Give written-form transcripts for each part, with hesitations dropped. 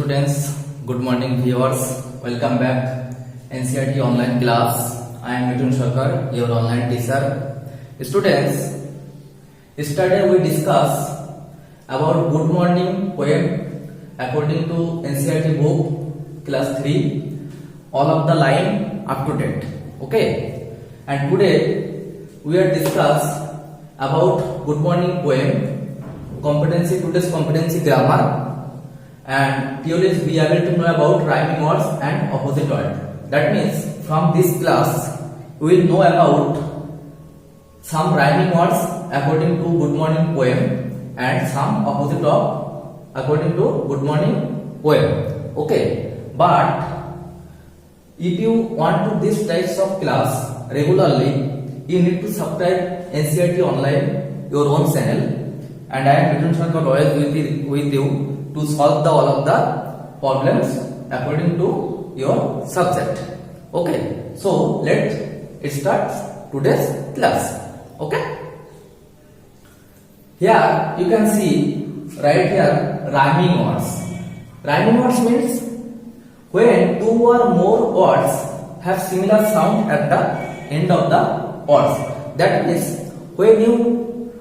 Students, good morning viewers. Welcome back NCERT online class. I am Mithun Sarkar, your online teacher. Students, yesterday we discussed about good morning poem according to NCERT book class 3. All of the line up to date. Okay. And today we are discuss about good morning poem, today's competency grammar. And you will be able to know about rhyming words and opposite word. That means from this class we will know about some rhyming words according to good morning poem and some opposite of according to good morning poem. Okay, but if you want to this types of class regularly, you need to subscribe NCERT online your own channel, and I am Mithun Sarkar always with you to solve all of the problems according to your subject. Okay, so let's start today's class. Okay, here you can see right here rhyming words. Rhyming words means when two or more words have similar sound at the end of the words. That is, when you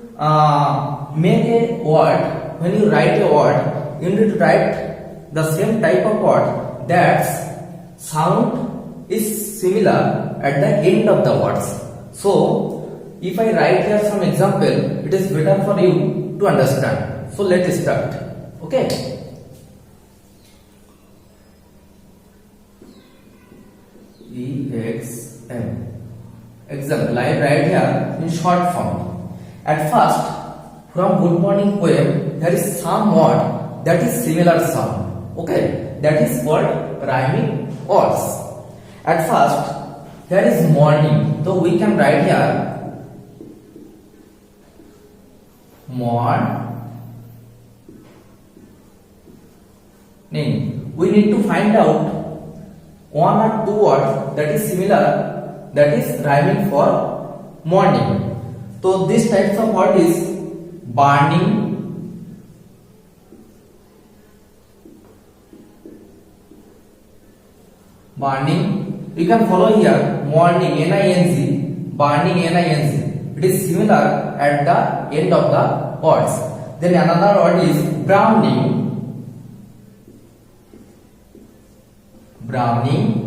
make a word, when you write a word, you need to write the same type of word that sound is similar at the end of the words. So if I write here some example, it is better for you to understand. So let's start. Okay, EXM. Example I write here in short form. At first, from good morning poem, there is some word that is similar sound. Okay, that is called rhyming words. At first, there is morning, so we can write here morning. We need to find out one or two words that is similar, that is rhyming for morning. So this types of word is burning, burning. You can follow here morning, NING, burning, NING. It is similar at the end of the words. Then another word is browning, browning.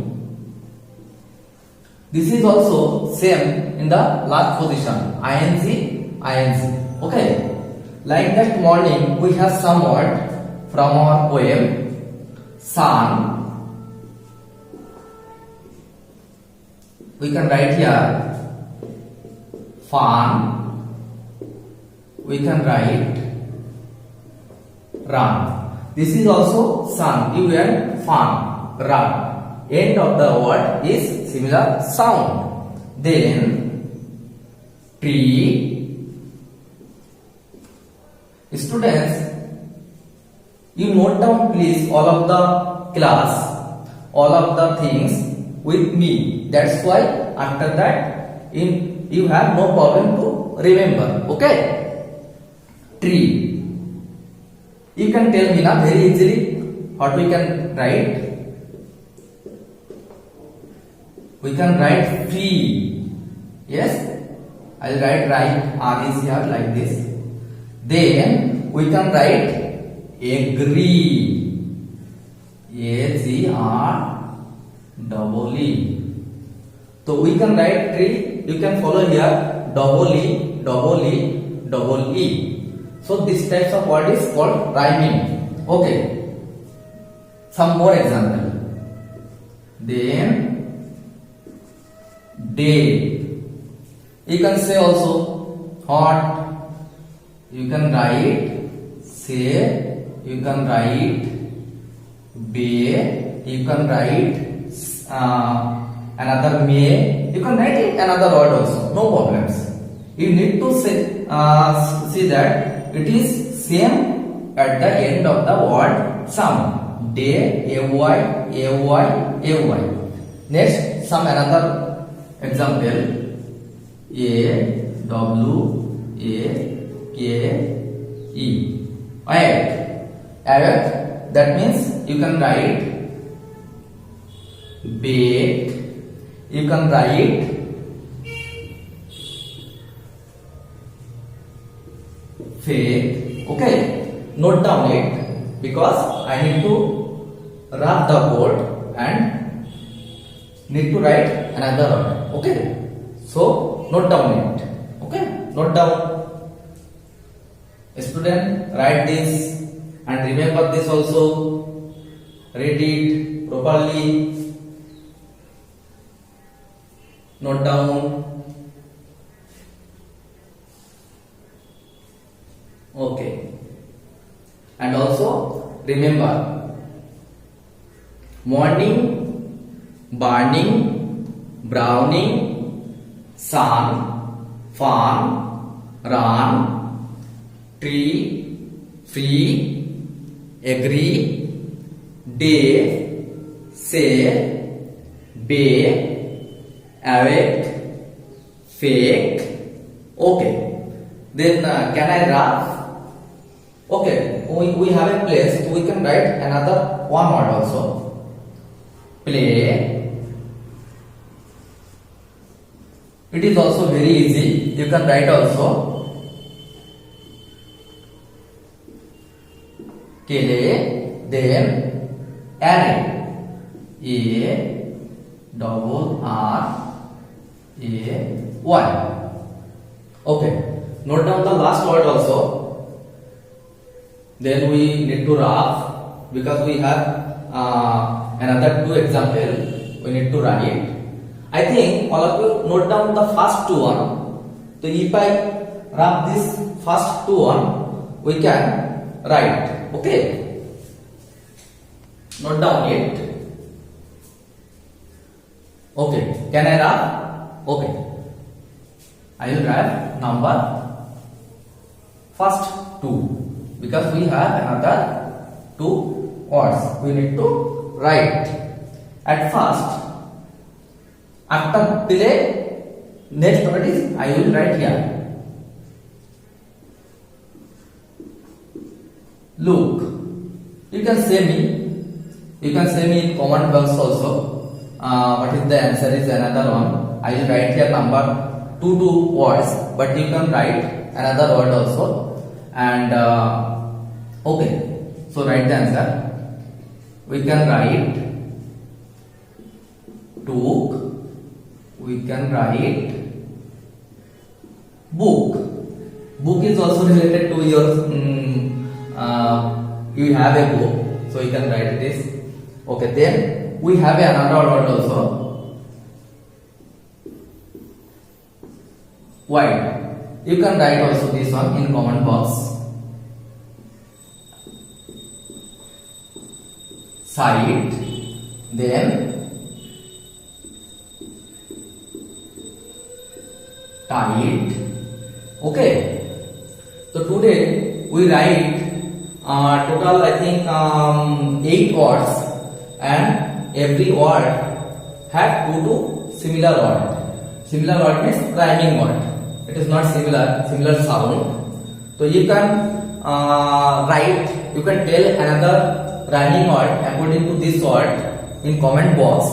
This is also same in the last position, ING, ING. Okay, like that morning we have some word from our poem, sun. We can write here fun. We can write run. This is also sun. You and fun, run. End of the word is similar sound. Then tree. Students, you note down please all of the class, all of the things with me. That's why after that you have no problem to remember. Okay, tree. You can tell me now very easily what we can write. We can write tree. Yes, I'll write right, R is here like this. Then we can write agree, AGREE. So we can write tree. You can follow here EE. So this types of word is called rhyming. Okay. Some more example. Then day. You can say also hot. You can write say. You can write bay. You can write another may. You can write it another word also, no problems. You need to say see that it is same at the end of the word some. Day, AY. Next, some another example. AWAKE. Awake. That means you can write bake, you can write fake. Okay, note down it because I need to wrap the code and need to write another word. Okay, so note down it. Okay, note down. Student, write this and remember this also. Read it properly. Note down. Okay. And also remember morning, burning, browning, sun, farm, run, tree, free, agree, day, say, bay, awake, fake. Okay. Then can I wrap? Okay. We have a place. We can write another one word also. Play. It is also very easy. You can write also. Kele, then array. A-double-R-A-Y. Okay. Note down the last word also. Then we need to wrap because we have another two example. We need to write. I think all of you note down the first two one. So if I wrap this first two one, we can write. Okay. Note down it. Okay. Can I wrap? Okay. I will write number first two because we have another two words we need to write. At first, after play, next word is I will write here. Look. You can say me. You can say me in comment box also. What is the answer is another one. I will write here number two words, but you can write another word also. And okay, so write the answer. We can write took. We can write book. Book is also related to your you have a book, so you can write this. Okay, then we have another word also. White. You can write also this one in comment box. Side. Then tight. Okay. So today we write total I think 8 words, and every word have two similar word. Similar word means rhyming word. It is not similar sound. So you can write. You can tell another rhyming word according to this word in comment box.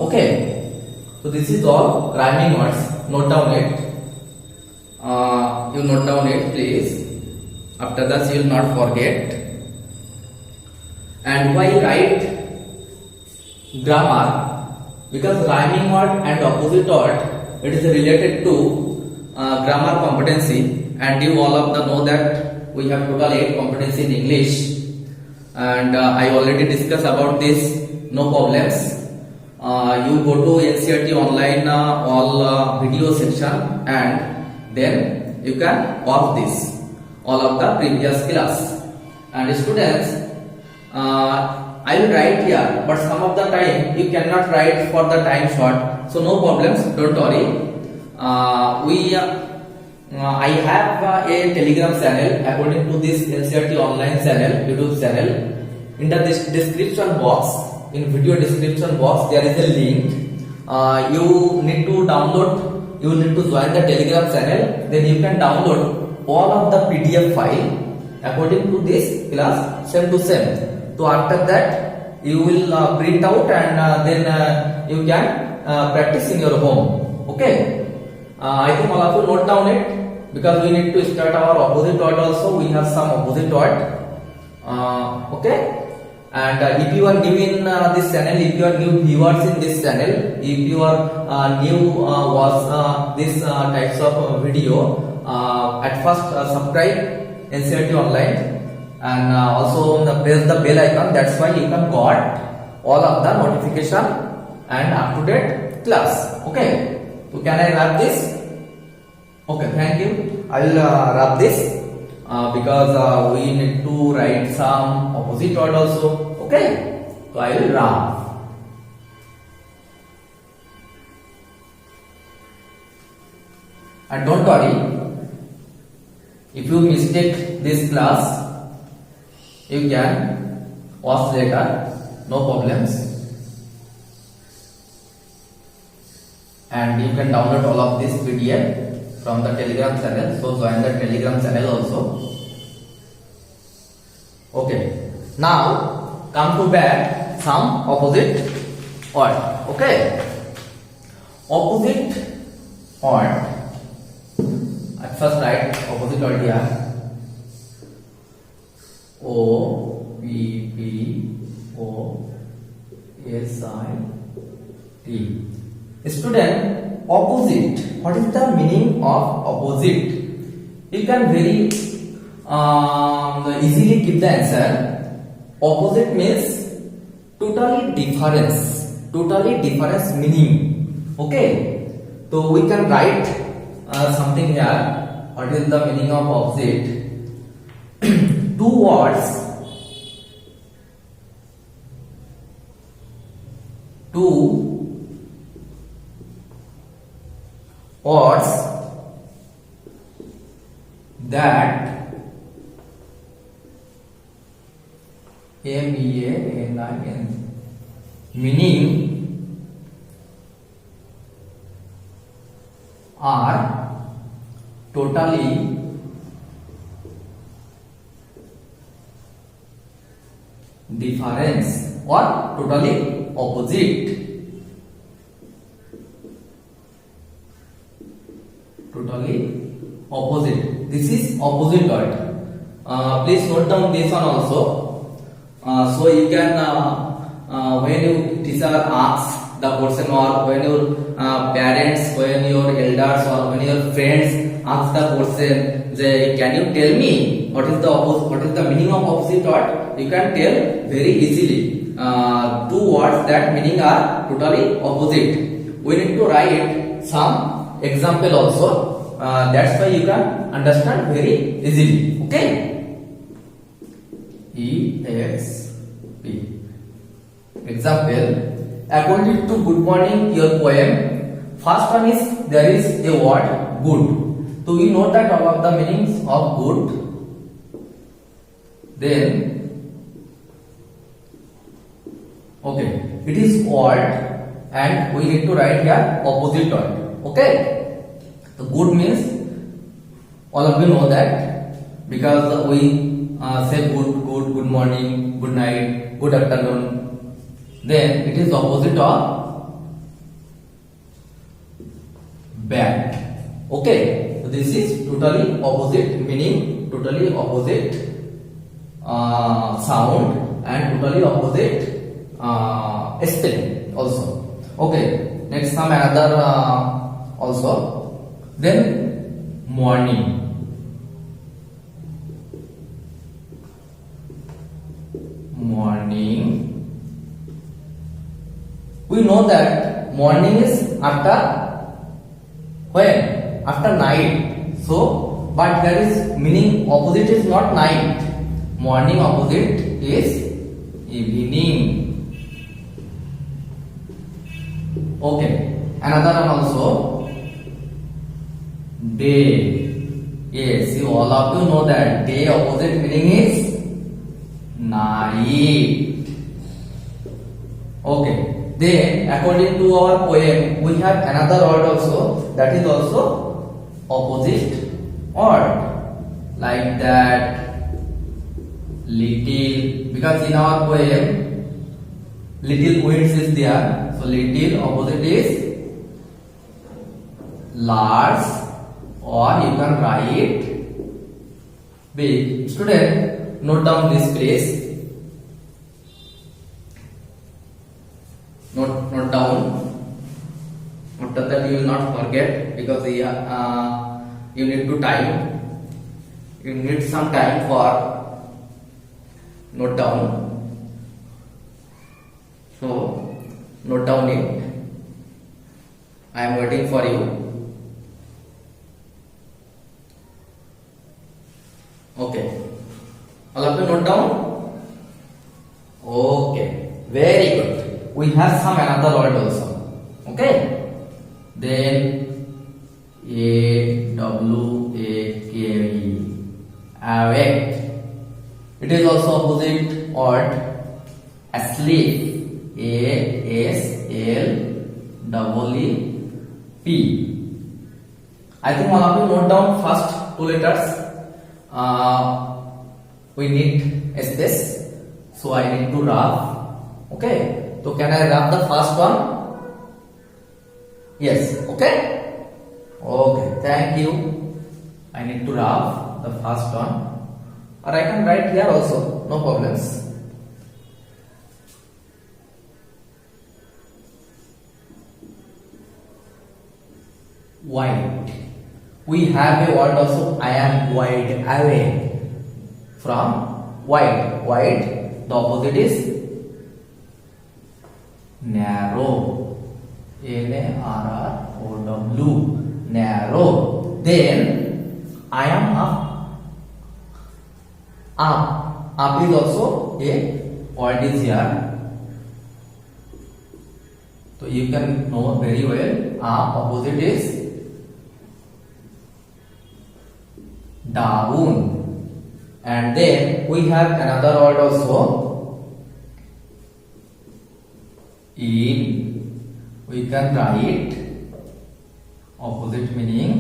Okay. So this is all rhyming words. Note down it. You note down it, please. After that, you will not forget. And why write grammar? Because rhyming word and opposite word, it is related to grammar competency. And you all of them know that we have total 8 competency in English. And I already discussed about this. No problems. You go to NCERT online all video section, and then you can watch this all of the previous class. And students, I will write here, but some of the time you cannot write for the time short, so no problems, don't worry. I have a Telegram channel according to this NCERT online channel, YouTube channel. In the description box, in video description box, there is a link. You need to download, you need to join the Telegram channel, then you can download all of the PDF file according to this class, same to same. So after that you will print out and then you can practice in your home. Okay. I think all of you note down it, because we need to start our opposite word also. We have some opposite word. Okay. And if you are new in this channel, if you are new viewers in this channel, if you are new watch this types of video, at first subscribe NCERT Online, and also press the bell icon. That's why you can got all of the notification and up to date class. Okay. So can I wrap this? Okay. Thank you. I will wrap this. Because we need to write some opposite word also. Okay, so I will wrap. And don't worry, if you mistake this class, you can watch later, no problems. And you can download all of this PDF from the Telegram channel, so join the Telegram channel also. Okay, now come to back some opposite word. Okay, opposite word. At first write opposite word here. O P P O S I T. Student, opposite. What is the meaning of opposite? You can very easily give the answer. Opposite means totally difference meaning. Okay, so we can write something here. What is the meaning of opposite? Two words, that MEANIN meaning are totally difference or totally opposite. Totally opposite. This is opposite word. Please note down this one also. So you can when your teacher asks the question, or when your parents, when your elders, or when your friends ask the question, can you tell me what is the meaning of opposite word? You can tell very easily. Two words that meaning are totally opposite. We need to write some example also. That's why you can understand very easily. Okay. EXP. Example. According to good morning, your poem. First one is there is a word good. So we know that all of the meanings of good. Then, okay, it is word, and we need to write here opposite word. Okay. So good means all of you know that, because we say good morning, good night, good afternoon. Then it is opposite of bad. Okay, so this is totally opposite meaning, totally opposite sound, and totally opposite spelling also. Okay, next some another also. Then morning. Morning. We know that morning is after when? After night. So, but there is meaning opposite is not night. Morning opposite is evening. Okay. Another one also. Day. Yes, you all of you know that day opposite meaning is night. Okay. Then according to our poem, we have another word also, that is also opposite word, like that little, because in our poem little winds is there, so little opposite is large, or you can write big. Student, note down this place. Note down. After that you will not forget, because you need to time. You need some time for note down. So note down it. I am waiting for you. Okay. All of you note down? Okay. Very good. We have some another word also. Okay. Then awake. Awake. It is also opposite word. Asleep. ASLEEP. I think all of you note down first two letters. We need space, so I need to rub. Okay. So can I rub the first one? Yes. Okay. Okay. Thank you. I need to rub the first one, or I can write here also. No problems. Wide. We have a word also. I am wide awake. From wide. Wide. The opposite is narrow. NARROW. Narrow. Then I am up. Up. Up is also a word is here. So you can know very well. Up opposite is down. And then we have another word also. In. We can write opposite meaning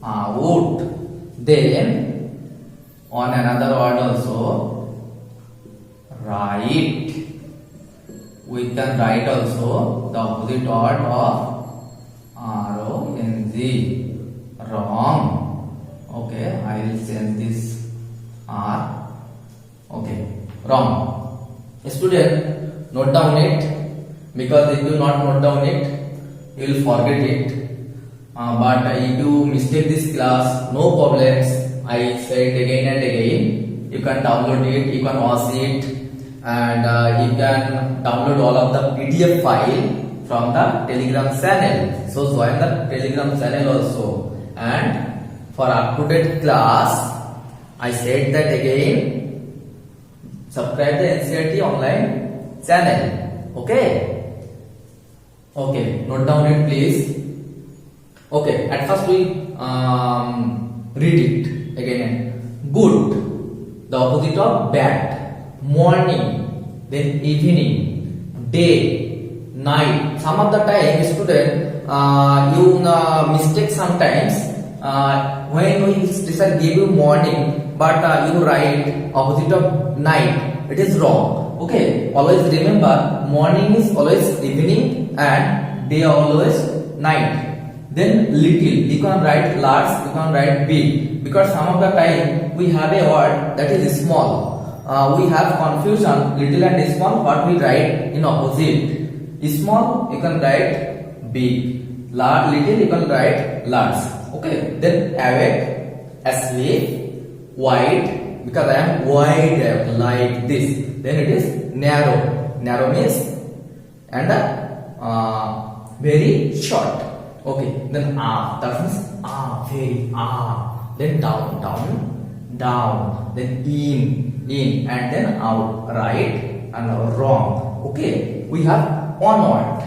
out. Then on another word also, right. We can write also the opposite word of wrong. Wrong. Okay, I will change this R. Okay, wrong. Student, note down it, because if you not note down it, you will forget it. But if you mistake this class, no problems. I say it again and again. You can download it, you can watch it, and you can download all of the PDF file from the Telegram channel. So join the Telegram channel also. And for up-to-date class, I said that again. Subscribe the NCERT online channel. Okay. Okay, note down it please. Okay, at first we read it again. Good, the opposite of bad. Morning, then evening, day, night. Some of the time, student, you mistake sometimes when we teacher give you morning, but you write opposite of night. It is wrong. Okay, always remember, morning is always evening and day always night. Then little, you can write large, you can write big, because some of the time we have a word that is small. We have confusion, little and small, what we write in opposite. Small you can write big, large, little you can write large. Okay, then awake, asleep, wide, because I am wide like this. Then it is narrow. Narrow means and very short. Okay, then that means very then down, then in, and then out, right and wrong. Okay, we have one word,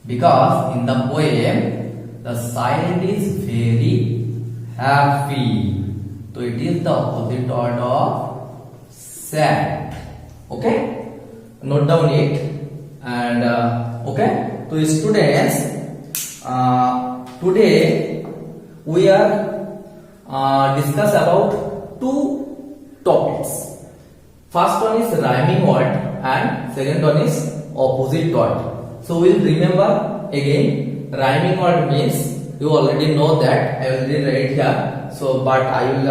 because in the poem the silent is very happy, so it is the opposite word of sad. Okay, note down it. And okay, so students, today we are discuss about two topics. First one is rhyming word and second one is opposite word. So we'll remember again. Rhyming word means you already know that. I will write here. So, but I will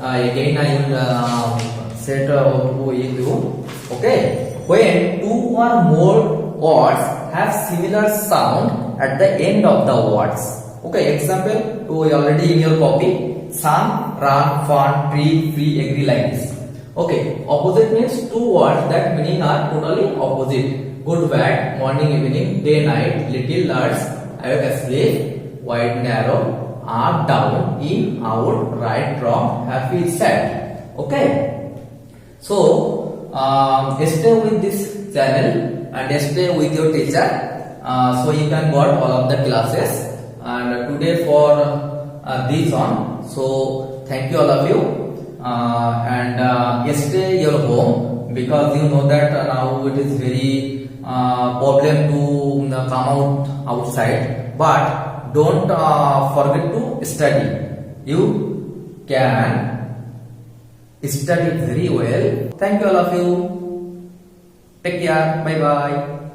again I will set with you. Okay. When two or more words have similar sound at the end of the words. Okay. Example, you already in your copy. Sun, run, fun, tree, free, agree, like this. Okay, opposite means two words that meaning are totally opposite. Good, bad, morning, evening, day, night, little, large, awake, asleep, wide, narrow, up, down, in, out, right, wrong, happy, sad. Okay. So, stay with this channel and stay with your teacher. So you can got all of the classes. And today for this one. So thank you all of you. And stay your home, because you know that now it is very problem to come out outside, but don't forget to study. You can study very well. Thank you all of you. Take care. Bye bye.